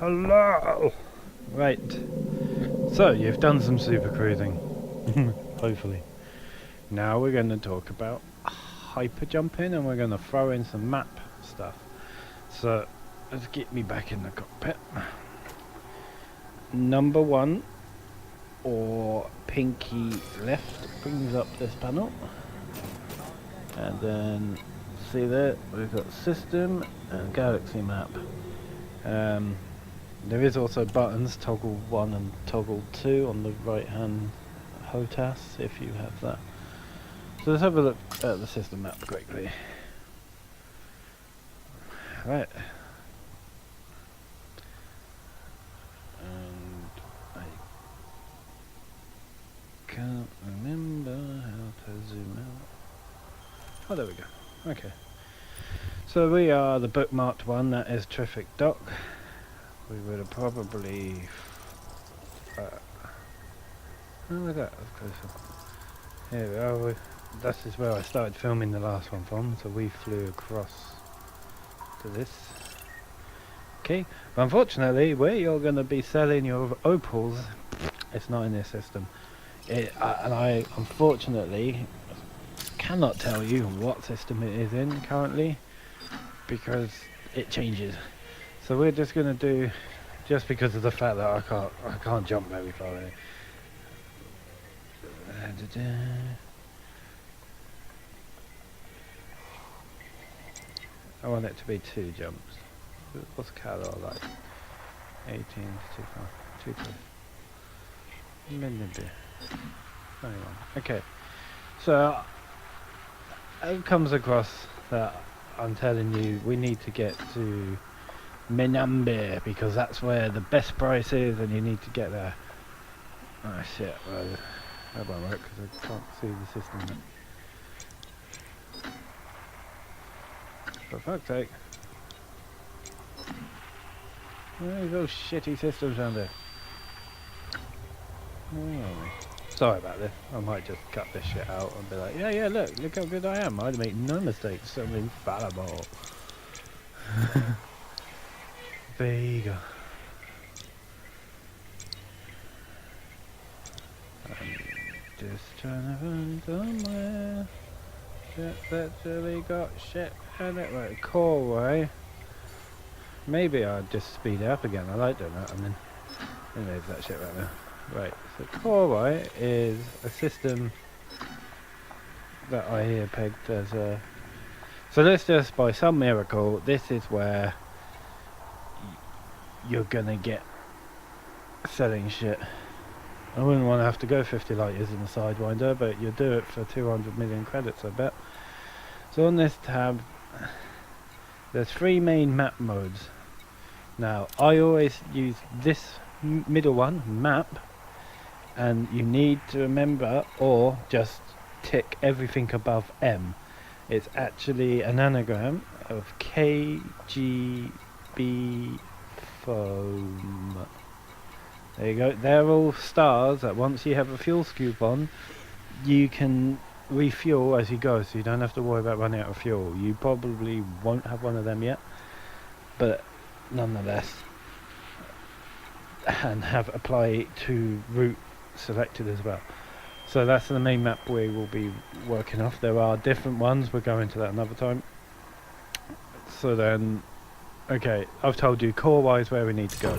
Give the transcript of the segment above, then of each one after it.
Hello! Right. So, you've done some super cruising. Hopefully. Now we're going to talk about hyper jumping and we're going to throw in some map stuff. So, let's get me back in the cockpit. Number 1, or pinky left, brings up this panel. And then, see there, we've got system and galaxy map. There is also buttons, toggle 1 and toggle 2 on the right hand HOTAS if you have that. So let's have a look at the system map quickly. Right. And I can't remember how to zoom out. Oh, there we go. Okay. So we are the bookmarked one, that is Traffic Dock. We would have probably... oh, look at that, that's closer. Here we are, that is where I started filming the last one from, so we flew across to this. Okay, but unfortunately, where you're going to be selling your opals, it's not in this system. And I, unfortunately, cannot tell you what system it is in currently, because it changes. So we're just going to do, just because of the fact that I can't jump very far in. I want it to be 2 jumps. What's Calor like? 18 to 2 far. 2 close. Maybe. 21. Okay. So it comes across that I'm telling you we need to get to Menambe because that's where the best price is and you need to get there. Oh shit, well, that won't work because I can't see the system yet. For fuck's sake. There's those shitty systems around there. Oh. Sorry about this. I might just cut this shit out and be like, yeah, look how good I am. I'd make no mistakes. I'm infallible. There you go. I'm just trying to find somewhere that's actually got shit in it. Right, Corway. Maybe I'll just speed it up again. I like doing that. I mean, there's that shit right now. Right, so Corway is a system that I hear pegged as a... So let's just, by some miracle, this is where you're gonna get selling shit. I wouldn't want to have to go 50 light years in the Sidewinder, but you'll do it for 200 million credits, I bet. So on this tab, there's 3 main map modes. Now, I always use this middle one, map, and you need to remember, or just tick everything above M. It's actually an anagram of KGB foam. There you go. They're all stars that once you have a fuel scoop on, you can refuel as you go, so you don't have to worry about running out of fuel. You probably won't have one of them yet, but nonetheless, and have apply to route selected as well. So that's the main map we will be working off. There are different ones, we'll go into that another time. So then, okay, I've told you core wise where we need to go.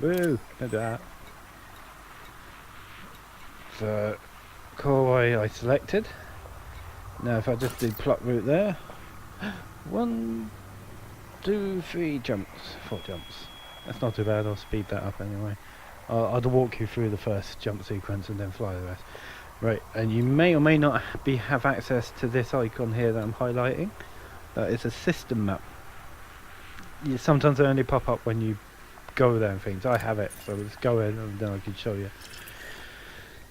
Woo! Look at that. So, Corway I selected. Now if I just do plot route there. 1, 2, 3 jumps. 4 jumps. That's not too bad, I'll speed that up anyway. I'll walk you through the first jump sequence and then fly the rest. Right, and you may or may not have access to this icon here that I'm highlighting. That is a system map. Sometimes they only pop up when you go there and things. I have it, so let's go in and then I can show you.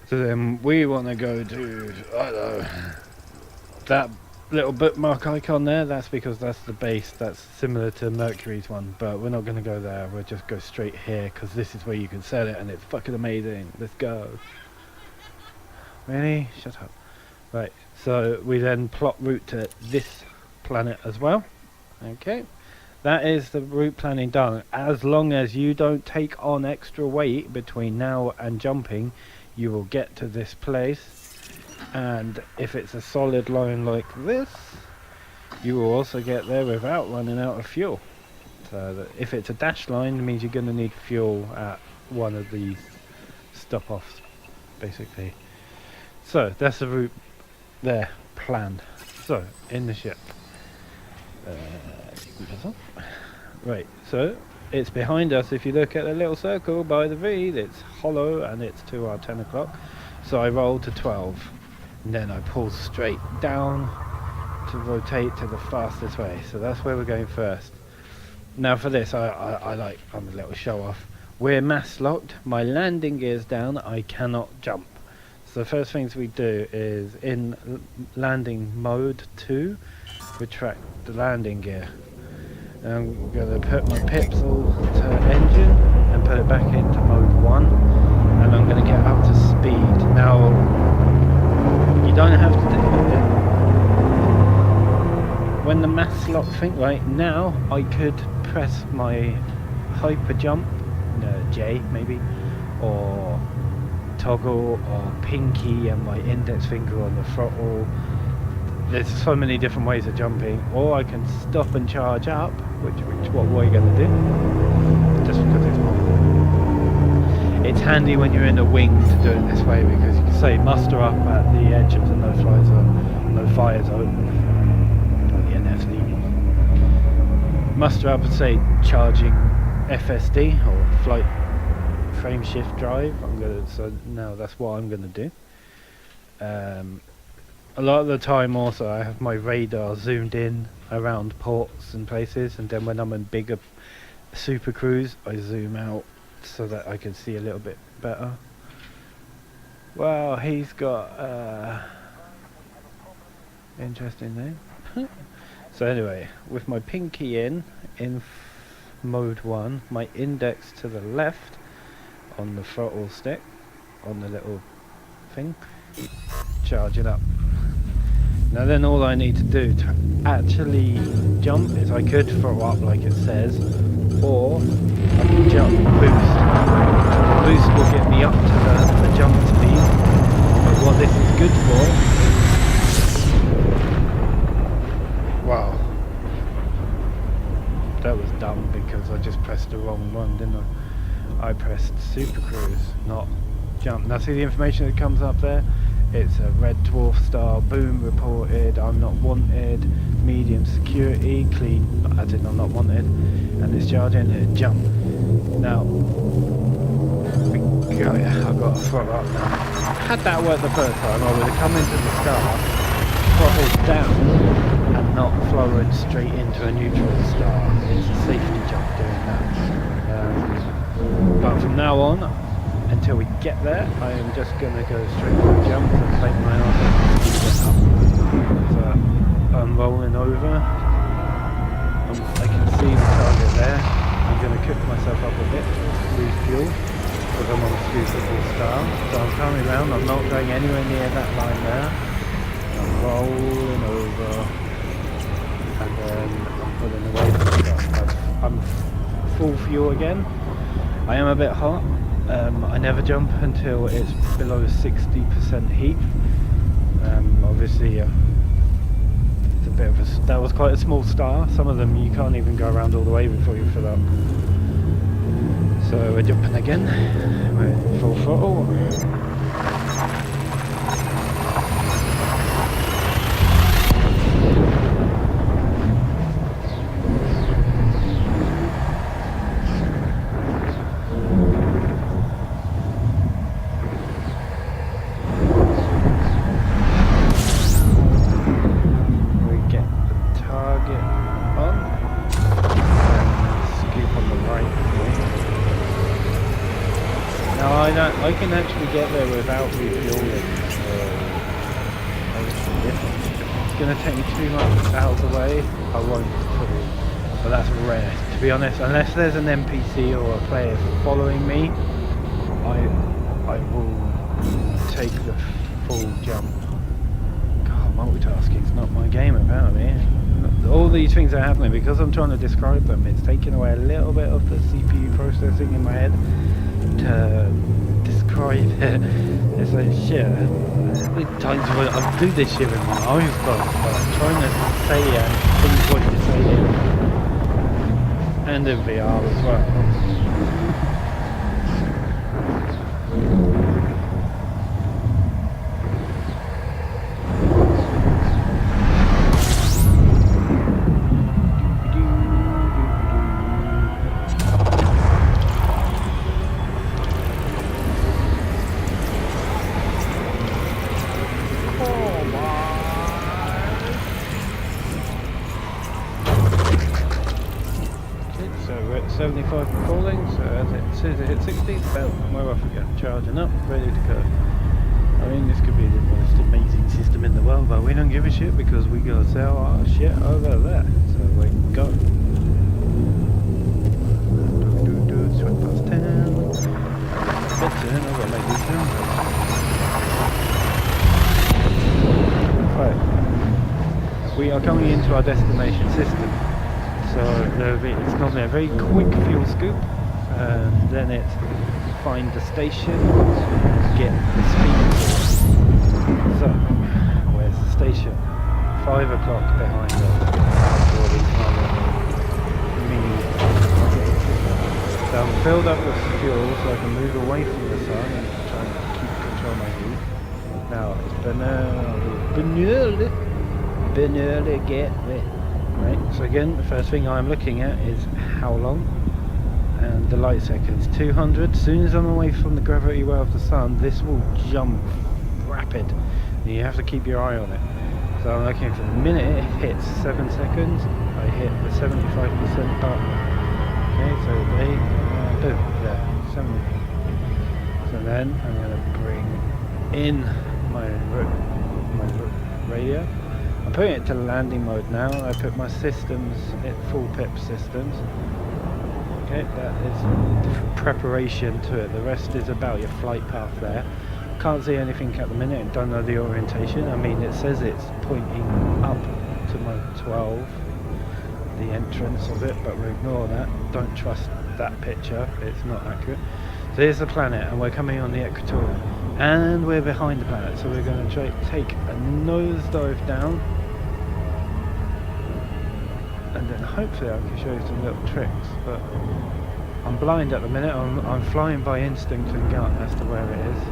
So then we want to go to, I don't know, that little bookmark icon there. That's because that's the base that's similar to Mercury's one, but we're not going to go there. We'll just go straight here because this is where you can sell it and it's fucking amazing. Let's go. Really? Shut up. Right, so we then plot route to this planet as well. Okay, that is the route planning done. As long as you don't take on extra weight between now and jumping, you will get to this place. And if it's a solid line like this, you will also get there without running out of fuel. So that if it's a dashed line, it means you're going to need fuel at one of these stop-offs, basically. So that's the route there, planned. So, in the ship. Right, so it's behind us. If you look at the little circle by the V, it's hollow and it's to our 10 o'clock. So I roll to 12 and then I pull straight down to rotate to the fastest way. So that's where we're going first. Now for this, I'm a little show off. We're mass locked, my landing gear's down, I cannot jump. So the first things we do is in landing mode 2, retract the landing gear. And I'm going to put my pips all to engine and put it back into mode 1, and I'm going to get up to speed. Now, you don't have to do it. When the mass lock thing, right now, I could press my hyper jump, J maybe, or toggle, or pinky and my index finger on the throttle. There's so many different ways of jumping, or I can stop and charge up, which what we're going to do, just because it's possible. It's handy when you're in a wing to do it this way, because you can say muster up at the edge of the no fire zone. Oh, the NF's leaving. Muster up and say charging FSD or flight frame shift drive. So now that's what I'm going to do. A lot of the time also I have my radar zoomed in around ports and places, and then when I'm in bigger super cruise I zoom out so that I can see a little bit better. Wow, he's got interesting name. So anyway, with my pinky in mode 1, my index to the left on the throttle stick, on the little thing, charge it up. Now then all I need to do to actually jump is I could throw up like it says, or I can jump boost. Boost will get me up to the jump speed, but what this is good for... Wow. That was dumb because I just pressed the wrong one, didn't I? I pressed Super Cruise, not jump. Now see the information that comes up there? It's a red dwarf star, boom reported, I'm not wanted, medium security, clean, as in I'm not wanted, and it's charging and jump. Now, I've got to throttle up now. Had that worked the first time, I would have come into the star, throttled down, and not flown straight into a neutral star. It's a safety jump doing that. But from now on, until we get there, I am just going to go straight for the jump and take my arse up. So I'm rolling over. I can see the target there. I'm going to kick myself up a bit, lose fuel, because I'm on a scootable star. So I'm coming around, I'm not going anywhere near that line there. I'm rolling over, and then I'm pulling away from the star. I'm full fuel again. I am a bit hot. I never jump until it's below 60% heat. Obviously, it's a bit of that was quite a small star. Some of them you can't even go around all the way before you fill up. So we're jumping again. We're full throttle. I can actually get there without refueling. It's going to take me too much out of the way. I won't put it, but that's rare. To be honest, unless there's an NPC or a player following me, I will take the full jump. God, multitasking's not my game apparently. all these things are happening because I'm trying to describe them. It's taking away a little bit of the CPU processing in my head to describe it. It's like shit. There's times where I do this shit with my eyes closed, but I'm trying to say it and think what you're saying. And in VR as well. So we're at 75 falling, so as it says it hit 60, boom, we're off again, charging up, ready to go. I mean, this could be the most amazing system in the world, but we don't give a shit because we gotta sell our shit over there. So we go. Sweat past 10. Bit 10, I've got to make these down. Right. We are coming into our destination system. So it's normally a very quick fuel scoop, and then it's find the station, get the speed. So, where's the station? 5 o'clock behind us. So I'm filled up with fuel so I can move away from the sun and try and keep control of my heat. Now it's Bernard, get there. Right, so again, the first thing I'm looking at is how long, and the light seconds, 200. As soon as I'm away from the gravity well of the sun, this will jump rapid, and you have to keep your eye on it. So I'm looking for the minute it hits 7 seconds, I hit the 75% button. Okay, so boom, there, 70. So then I'm going to bring in my radio. I'm putting it to landing mode now. I put my systems at full pip systems. Okay, that is preparation to it. The rest is about your flight path there. Can't see anything at the minute and don't know the orientation. I mean, it says it's pointing up to my 12, the entrance of it, but we ignore that. Don't trust that picture, it's not accurate. So here's the planet, and we're coming on the equatorial. And we're behind the planet, so we're going to take a nosedive down, and then hopefully I can show you some little tricks. But I'm blind at the minute. I'm flying by instinct and gut as to where it is.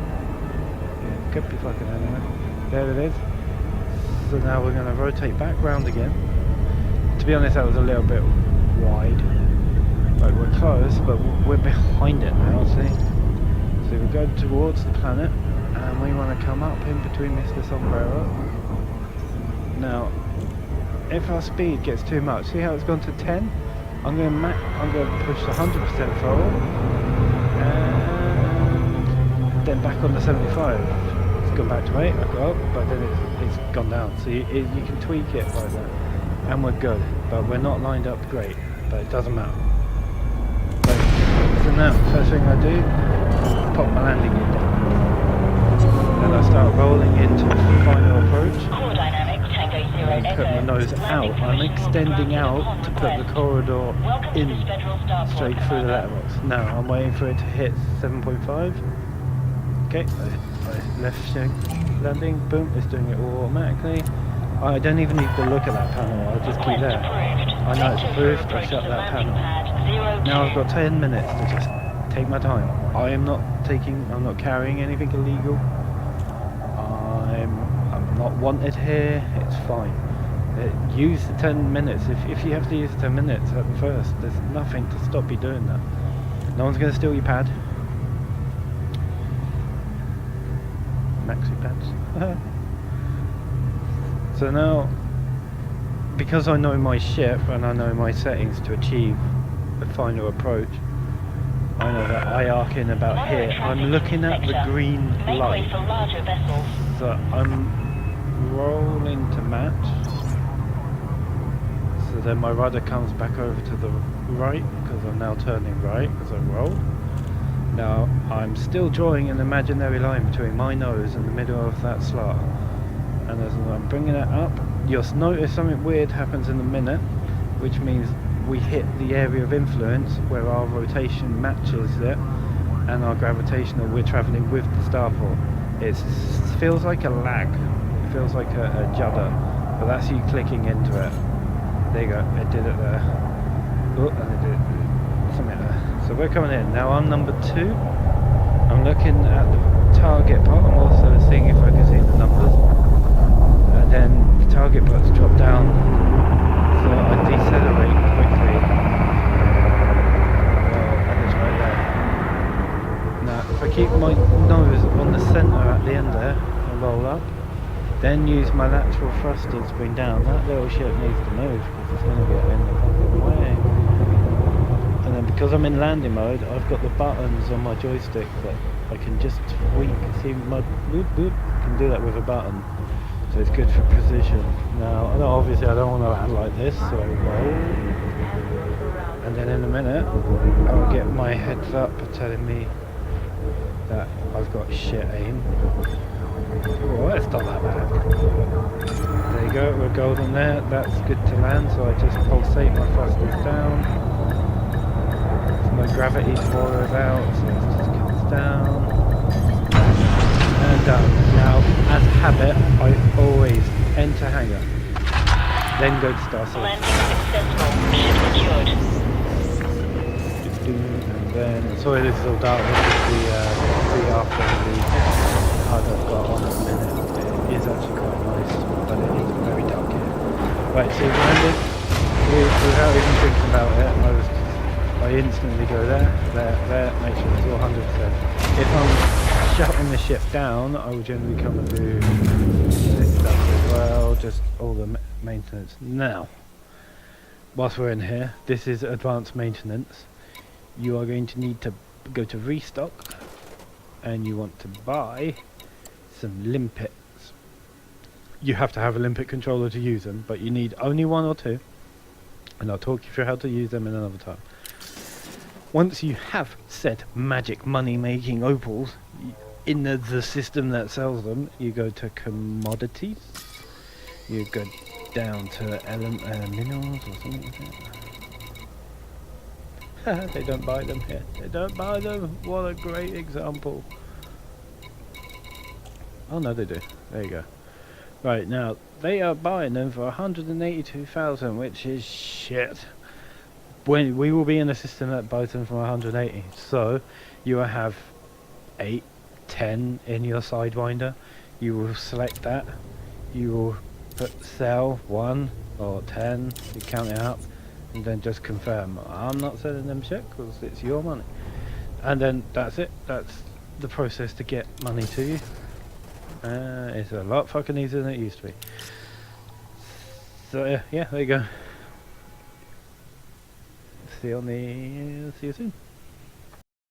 Yeah, could be fucking anywhere. There it is. So now we're going to rotate back round again. To be honest, that was a little bit wide. Like, we're close, but we're behind it now. See? So we go towards the planet, and we want to come up in between Mr. Sombrero. Now, if our speed gets too much, see how it's gone to 10? I'm going to push 100% throttle, and then back on the 75. It's gone back to 8, I go up, but then it's gone down. So you can tweak it like that, and we're good. But we're not lined up great, but it doesn't matter. So now, first thing I do, pop my landing gear down. Then I start rolling into final approach. And put my nose out. I'm extending out to put the corridor in straight through the letterbox. Now I'm waiting for it to hit 7.5. Okay, left shift landing, boom, it's doing it all automatically. I don't even need to look at that panel, I'll just keep there. I know it's approved, I shut that panel. Now I've got 10 minutes to just take my time. I'm not carrying anything illegal. I'm not wanted here, it's fine. Use the 10 minutes. If you have to use 10 minutes at first, there's nothing to stop you doing that. No one's going to steal your pad. Maxi pads. So now, because I know my ship and I know my settings to achieve the final approach, I know that I arc in about here. I'm looking at the green light. So I'm rolling to match. So then my rudder comes back over to the right because I'm now turning right as I roll. Now I'm still drawing an imaginary line between my nose and the middle of that slot. And as I'm bringing it up, You'll notice something weird happens in a minute, which means we hit the area of influence where our rotation matches it, and our gravitational, we're travelling with the starport. It feels like a lag, it feels like a judder, but that's you clicking into it. There you go, it did it there. Oh, and it did something there. So we're coming in. Now I'm number 2. I'm looking at the target part. I'm also seeing if I can see the numbers. And then the target parts drop down, so I decelerate quickly. And it's right there. Now if I keep my nose on the centre at the end there and roll up, then use my lateral thrusters to bring down, that little ship needs to move because it's going to get in the fucking way. And then because I'm in landing mode, I've got the buttons on my joystick that I can just tweak. See my boop boop, I can do that with a button. So it's good for precision. Now, obviously I don't want to land like this, so roll. And then in a minute, I'll get my heads up telling me that I've got shit aim. Oh, it's not that bad. There you go, we're golden there. That's good to land, so I just pulsate my thrusters down. My gravity borders out, so it just comes down. And done. Now, as a habit, I always enter hangar, then go to star safe. Landing successful. Ship secured. And then, sorry this is all dark, this is the after the HUD I've got on at the minute. It is actually quite nice, but it is very dark here. Right, so we've landed, without even thinking about it, I instantly go there, make sure it's all 100%. If I'm shutting the ship down, I will generally come and do this stuff as well, just all the maintenance. Now, whilst we're in here, this is advanced maintenance. You are going to need to go to restock, and you want to buy some limpets. You have to have a limpet controller to use them, but you need only 1 or 2, and I'll talk you through how to use them in another time. Once you have said magic money-making opals in the system that sells them, you go to commodities. You go down to minerals or something like that. They don't buy them here. They don't buy them. What a great example. Oh no, they do. There you go. Right, now they are buying them for 182,000, which is shit. When we will be in a system that buys them for 180, so you will have 8, 10 in your sidewinder. You will select that. You will put sell 1 or 10. You count it up, and then just confirm. I'm not selling them shit because it's your money. And then that's it. That's the process to get money to you. It's a lot fucking easier than it used to be. So yeah, there you go. See you soon.